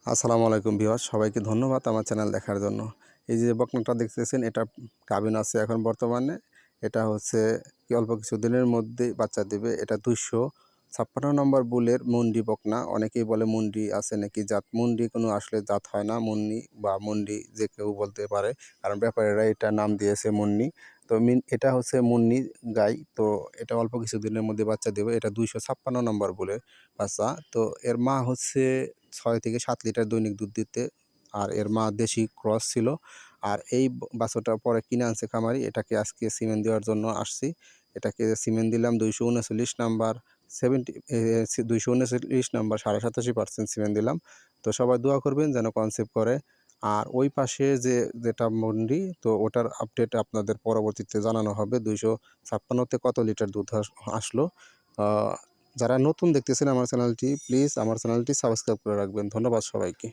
আসসালামু আলাইকুম ভিউয়ার্স, সবাইকে ধন্যবাদ আমার চ্যানেল দেখার জন্য। এই যে বকনাটা দেখতেছেন এটা গাভীন আছে এখন বর্তমানে। এটা হচ্ছে কি অল্প কিছুদিনের মধ্যেই বাচ্চা দিবে। এটা 256 নম্বর বুলের মুন্ডি বকনা। অনেকেই বলে মুন্ডি আছে নাকি জাত। মুন্ডি কোনো আসলে জাত হয় না। মুন্নি বা মুন্ডি যে কেউ বলতে পারে। কারণ ব্যাপারীরা এটা নাম দিয়েছে মুন্নি। তো এটা হচ্ছে মুন্নি গাই। তো এটা অল্প কিছুদিনের মধ্যে বাচ্চা দেবে। এটা 256 নম্বর বুলের বাচ্চা। তো এর মা হচ্ছে 6 থেকে 7 লিটার দৈনিক দুধ দিতে। আর এর মা দেশি ক্রস ছিল। আর এই বাছুরটা পরে কিনে আনছে খামারি। এটাকে আজকে সিমেন্ট দেওয়ার জন্য আসছি। এটাকে সিমেন্ট দিলাম 239 নাম্বার 70 239 নাম্বার 87% সিমেন্ট দিলাম। তো সবাই দোয়া করবেন যেন কনসেপ্ট করে। আর ওই পাশে যেটা মন্ডি, তো ওটার আপডেট আপনাদের পরবর্তীতে জানানো হবে 256 তে কত লিটার দুধ আসলো। আ যারা নতুন দেখতেছেন আমার চ্যানেলটি, প্লিজ আমার চ্যানেলটি সাবস্ক্রাইব করে রাখবেন। ধন্যবাদ সবাইকে।